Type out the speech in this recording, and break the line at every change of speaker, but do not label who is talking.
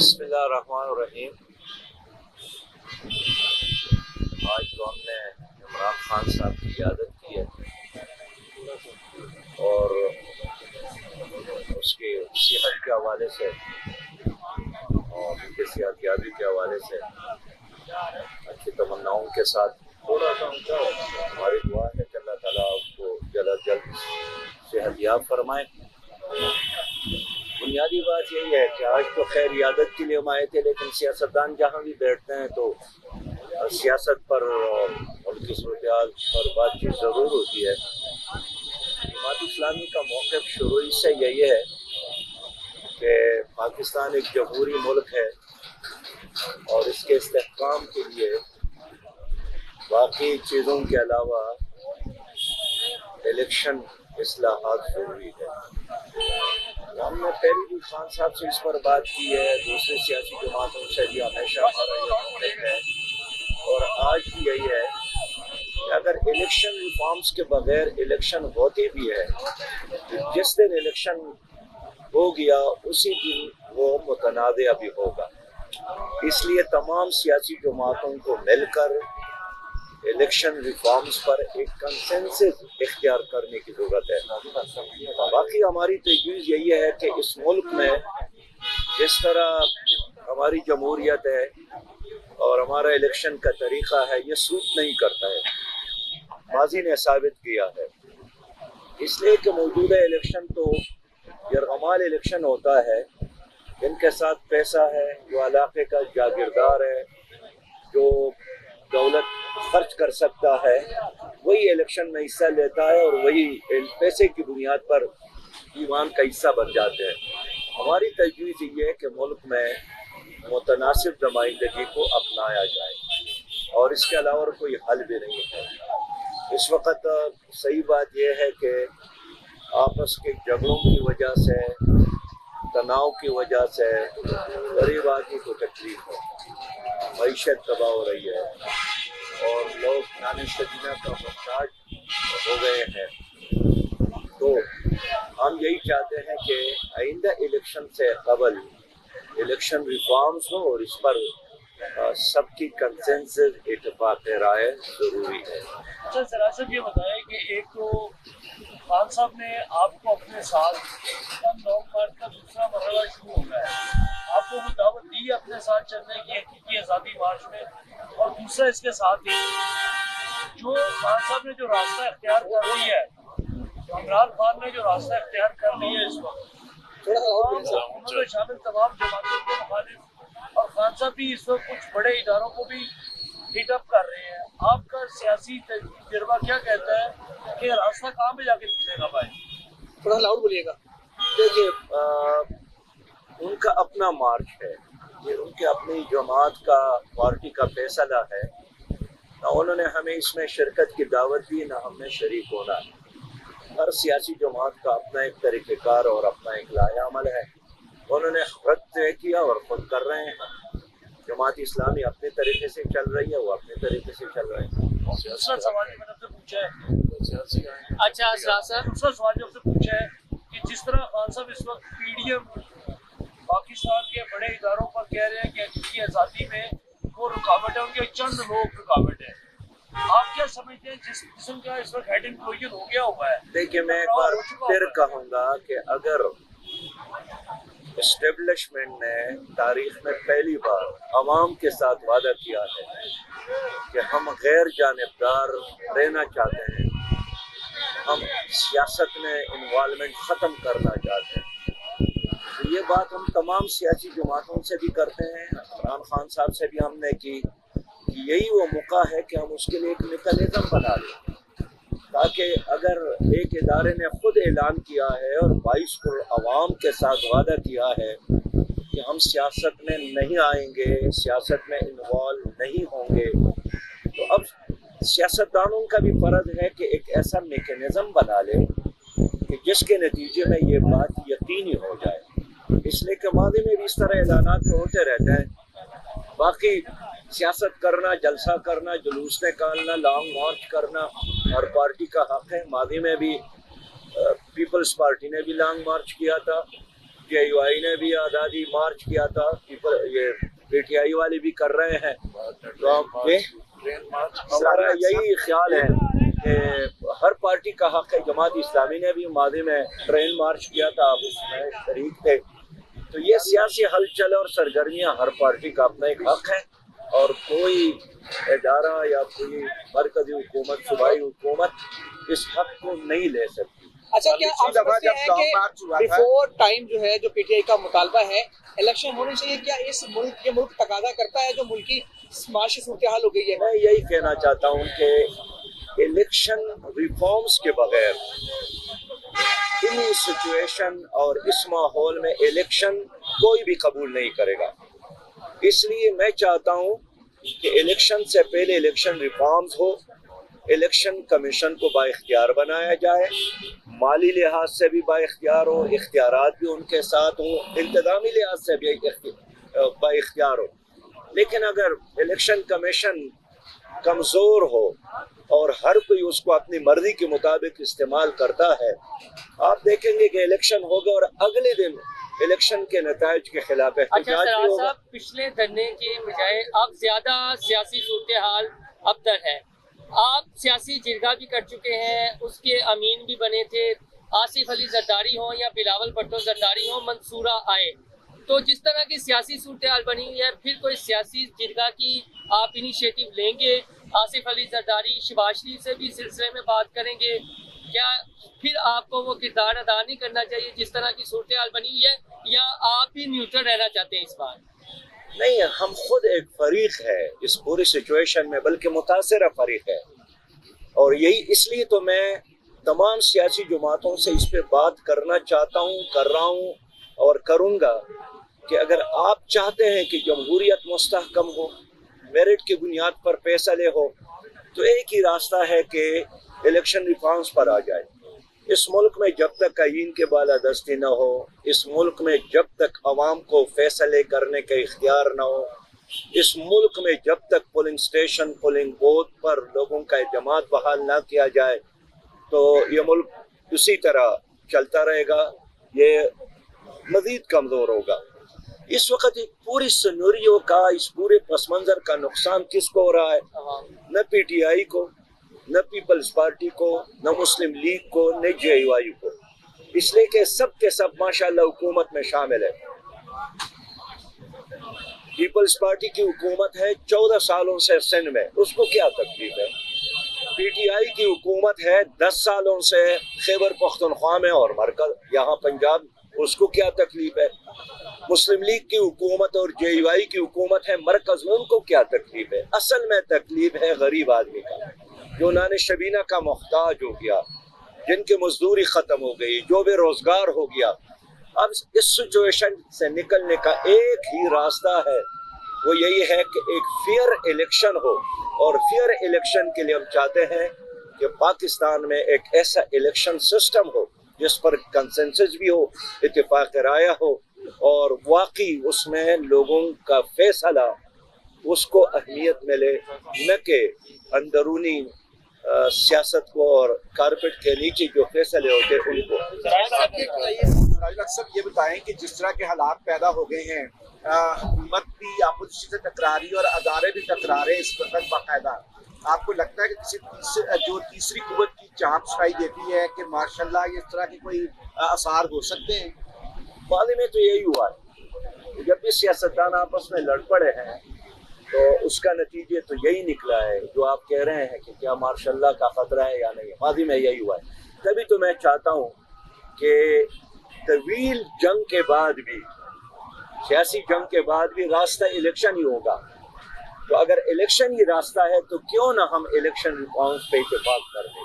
بسم اللہ الرحمن الرحیم۔ آج تو ہم نے عمران خان صاحب کی قیادت کی ہے اور اس کی صحت کے حوالے سے اور ان کی صحت یابی کے حوالے سے اچھی تمناؤں کے ساتھ تھوڑا سا ہماری دعا ہے کہ اللہ تعالیٰ اس کو جلد از جلد صحت یاب فرمائے۔ بنیادی بات یہی ہے کہ آج تو خیر عیادت کے لیے ہم آئے تھے، لیکن سیاستدان جہاں بھی بیٹھتے ہیں تو سیاست پر اور ان کی صورتحال پر بات چیت ضرور ہوتی ہے۔ جماعت اسلامی کا موقف شروع سے یہی ہے کہ پاکستان ایک جمہوری ملک ہے اور اس کے استحکام کے لیے باقی چیزوں کے علاوہ الیکشن اصلاحات ضروری ہے۔ ہم نے پہلے بھی خان صاحب سے اس پر بات کی ہے، دوسرے سیاسی جماعتوں سے بھی ہمیشہ ہمارا یہ موقف ہے اور آج بھی یہی ہے کہ اگر الیکشن ریفارمز کے بغیر الیکشن ہوتی بھی ہے تو جس دن الیکشن ہو گیا اسی دن وہ متنازع بھی ہوگا۔ اس لیے تمام سیاسی جماعتوں کو مل کر الیکشن ریفارمز پر ایک کنسنسس اختیار کرنے کی ضرورت ہے۔ باقی ہماری تجویز یہی ہے کہ اس ملک میں جس طرح ہماری جمہوریت ہے اور ہمارا الیکشن کا طریقہ ہے یہ سوٹ نہیں کرتا ہے، ماضی نے ثابت کیا ہے۔ اس لیے کہ موجودہ الیکشن تو یرغمال الیکشن ہوتا ہے، جن کے ساتھ پیسہ ہے، جو علاقے کا جاگیردار ہے، جو دولت خرچ کر سکتا ہے، وہی الیکشن میں حصہ لیتا ہے اور وہی پیسے کی بنیاد پر ایوان کا حصہ بن جاتے ہیں۔ ہماری تجویز یہ ہے کہ ملک میں متناسب نمائندگی کو اپنایا جائے اور اس کے علاوہ کوئی حل بھی نہیں ہے۔ اس وقت صحیح بات یہ ہے کہ آپس کے جھگڑوں کی وجہ سے، تناؤ کی وجہ سے غریب آدمی کو تکلیف ہے، معیشت تباہ ہو رہی ہے اور لوگ نان شدینہ کا محتاج ہو گئے ہیں۔ تو ہم یہی چاہتے ہیں کہ آئندہ الیکشن سے قبل الیکشن ریفارمز ہو اور اس پر سب کی کنسنسس اتفاق رائے ضروری ہے۔
اچھا ذرا صاحب یہ بتائیں کہ ایک تو خان صاحب نے آپ کو اپنے ساتھ 9 مارچ کا دوسرا مرحلہ شروع ہو گیا ہے، آپ کو وہ دعوت دی ہے اپنے ساتھ چلنے کی حقیقی آزادی مارچ میں، اور دوسرا اس کے ساتھ ہی جو خان صاحب نے جو راستہ اختیار کر لی ہے، عمران خان نے جو راستہ اختیار کر لیا ہے اس وقت، انہوں نے شامل تمام جماعتوں کے مخالف، اور خان صاحب بھی اس وقت کچھ بڑے اداروں کو بھی ہیٹ اپ کر رہے ہیں۔ آپ کا سیاسی تجربہ کیا کہتا ہے کہ راستہ کہاں پہ جا کے نکلے گا بھائی؟
تھوڑا لاؤڈ بولیے گا۔
دیکھیے ان کا اپنا مارچ ہے، یہ ان کے اپنی جماعت کا، پارٹی کا فیصلہ ہے، نہ انہوں نے ہمیں اس میں شرکت کی دعوت دی نہ ہم نے شریک ہونا۔ ہر سیاسی جماعت کا اپنا ایک طریقہ کار اور اپنا ایک لائحہ عمل ہے، انہوں نے خود طے کیا اور خود کر رہے ہیں۔ جماعت اسلامی اپنے طریقے سے چل رہی ہے، وہ اپنے طریقے سے چل رہے ہیں۔
دوسرا سوال جو میں نے آپ سے پوچھا ہے،
اچھا اسرار صاحب،
دوسرا سوال جو آپ سے پوچھا ہے کہ جس طرح خان صاحب اس وقت پی ڈی ایم پاکستان کے بڑے اداروں پر کہہ رہے ہیں کہ ان کی آزادی میں وہ رکاوٹ ہے، ان کے چند لوگ رکاوٹ ہے، آپ کیا سمجھتے ہیں جس قسم کا اس وقت ہیڈ انکلوژن ہو گیا ہوا ہے؟
دیکھیے میں ایک بار پھر کہوں گا کہ اگر اسٹیبلشمنٹ نے تاریخ میں پہلی بار عوام کے ساتھ وعدہ کیا ہے کہ ہم غیر جانبدار رہنا چاہتے ہیں، ہم سیاست میں انوالومنٹ ختم کرنا چاہتے ہیں، تو یہ بات ہم تمام سیاسی جماعتوں سے بھی کرتے ہیں، عمران خان صاحب سے بھی ہم نے کی کہ یہی وہ موقع ہے کہ ہم اس کے لیے ایک میکانزم بنا لیں، تاکہ اگر ایک ادارے نے خود اعلان کیا ہے اور 22 کو عوام کے ساتھ وعدہ کیا ہے کہ ہم سیاست میں نہیں آئیں گے، سیاست میں انوالو نہیں ہوں گے، تو اب سیاستدانوں کا بھی فرض ہے کہ ایک ایسا میکانزم بنا لے کہ جس کے نتیجے میں یہ بات یقینی ہو جائے۔ اس لیے کہ ماضی میں بھی اس طرح اعلانات ہوتے رہتے ہیں، باقی سیاست کرنا، جلسہ کرنا، جلوس نکالنا، لانگ مارچ کرنا ہر پارٹی کا حق ہے۔ ماضی میں بھی پیپلز پارٹی نے بھی لانگ مارچ کیا تھا، JUI نے بھی آزادی مارچ کیا تھا, یہ PTI والے بھی کر رہے ہیں. تو ہمارا یہی خیال ہے کہ ہر پارٹی کا حق ہے. جماعت اسلامی نے بھی ماضی میں ٹرین مارچ کیا تھا, آپ اس میں شریک تھے. تو یہ سیاسی ہلچل اور سرگرمیاں ہر پارٹی کا اپنا ایک حق ہے, اور کوئی ادارہ یا کوئی مرکزی حکومت, صوبائی حکومت اس حق کو نہیں لے سکتی.
اچھا, کیا آپ سمجھتے ہیں کہ بیفور ٹائم جو ہے جو PTI کا مطالبہ ہے الیکشن ہونے چاہیے, کیا اس ملک, یہ ملک تقاضا کرتا ہے جو ملکی معاشی صورتحال ہو گئی ہے؟
میں یہی کہنا چاہتا ہوں کہ الیکشن ریفارمز کے بغیر ان سچویشن اور اس ماحول میں الیکشن کوئی بھی قبول نہیں کرے گا. اس لیے میں چاہتا ہوں کہ الیکشن سے پہلے الیکشن ریفارمز ہو, الیکشن کمیشن کو با اختیار بنایا جائے, مالی لحاظ سے بھی با اختیار ہو, اختیارات بھی ان کے ساتھ ہوں, انتظامی لحاظ سے بھی با اختیار ہو. لیکن اگر الیکشن کمیشن کمزور ہو اور ہر کوئی اس کو اپنی مرضی کے مطابق استعمال کرتا ہے, آپ دیکھیں گے کہ الیکشن ہوگا اور اگلے دن الیکشن کے نتائج کے خلاف احتجاج بھی ہوگا.
صاحب, پچھلے دھرنے کے بجائے اب زیادہ سیاسی صورتحال ابتر ہے. آپ سیاسی جرگہ بھی کر چکے ہیں, اس کے امین بھی بنے تھے. آصف علی زرداری ہوں یا بلاول بھٹو زرداری ہوں, منصورہ آئے. تو جس طرح کی سیاسی صورتحال بنی ہوئی ہے, پھر کوئی سیاسی جرگہ کی آپ انیشیٹو لیں گے؟ آصف علی زرداری, شہباز شریف سے بھی اس سلسلے میں بات کریں گے؟ کیا پھر آپ کو وہ کردار ادا نہیں کرنا چاہیے جس طرح کی صورتحال بنی ہوئی ہے, یا آپ بھی نیوٹرل رہنا چاہتے ہیں اس بار؟
نہیں, ہم خود ایک فریق ہے اس پوری سچویشن میں, بلکہ متاثرہ فریق ہے. اور یہی اس لیے تو میں تمام سیاسی جماعتوں سے اس پہ بات کرنا چاہتا ہوں, کر رہا ہوں اور کروں گا, کہ اگر آپ چاہتے ہیں کہ جمہوریت مستحکم ہو, میرٹ کی بنیاد پر فیصلے ہو, تو ایک ہی راستہ ہے کہ الیکشن ریفارمز پر آ جائے. اس ملک میں جب تک آئین کے بالادستی نہ ہو, اس ملک میں جب تک عوام کو فیصلے کرنے کا اختیار نہ ہو, اس ملک میں جب تک پولنگ سٹیشن, پولنگ بوتھ پر لوگوں کا اعتماد بحال نہ کیا جائے, تو یہ ملک اسی طرح چلتا رہے گا, یہ مزید کمزور ہوگا. اس وقت ایک پوری سینوریو کا, اس پورے پس منظر کا نقصان کس کو ہو رہا ہے؟ نہ PTI کو, نہ پیپلز پارٹی کو, نہ مسلم لیگ کو, نہ JUI کو, اس لیے کہ سب کے سب ماشاءاللہ حکومت میں شامل ہے. پیپلز پارٹی کی حکومت ہے 14 سالوں سے سندھ میں, اس کو کیا تکلیف ہے؟ PTI کی حکومت ہے 10 سالوں سے خیبر پختونخوا میں اور مرکز یہاں پنجاب, اس کو کیا تکلیف ہے؟ مسلم لیگ کی حکومت اور JUI کی حکومت ہے مرکز میں, ان کو کیا تکلیف ہے؟ اصل میں تکلیف ہے غریب آدمی کا, جو نان شبینہ کا محتاج ہو گیا, جن کی مزدوری ختم ہو گئی, جو بے روزگار ہو گیا. اب اس سچویشن سے نکلنے کا ایک ہی راستہ ہے, وہ یہی ہے کہ ایک فیئر الیکشن ہو, اور فیئر الیکشن کے لیے ہم چاہتے ہیں کہ پاکستان میں ایک ایسا الیکشن سسٹم ہو جس پر کنسنسس بھی ہو, اتفاق رائے ہو, اور واقعی اس میں لوگوں کا فیصلہ اس کو اہمیت ملے, نہ کہ اندرونی سیاست کو اور کارپیٹ کے نیچے جو فیصلے ہوتے ان کو.
صاحب یہ بتائیں کہ جس طرح کے حالات پیدا ہو گئے ہیں, حکومت بھی اپوزیشن سے ٹکرا رہی ہے اور ادارے بھی ٹکرا رہے ہیں اس وقت باقاعدہ, آپ کو لگتا ہے کہ کسی جو تیسری قوت کی چانپ سنائی دیتی ہے کہ ماشاءاللہ اس طرح کے کوئی آثار ہو سکتے ہیں؟
ماضی میں تو یہی ہوا ہے, جب بھی سیاستدان آپس میں لڑ پڑے ہیں تو اس کا نتیجے تو یہی نکلا ہے جو آپ کہہ رہے ہیں کہ کیا مارشاء اللہ کا خطرہ ہے یا نہیں. ماضی میں یہی ہوا ہے. تبھی تو میں چاہتا ہوں کہ طویل جنگ کے بعد بھی, سیاسی جنگ کے بعد بھی راستہ الیکشن ہی ہوگا. تو اگر الیکشن ہی راستہ ہے تو کیوں نہ ہم الیکشن ریفارمز پہ اتفاق کر دیں.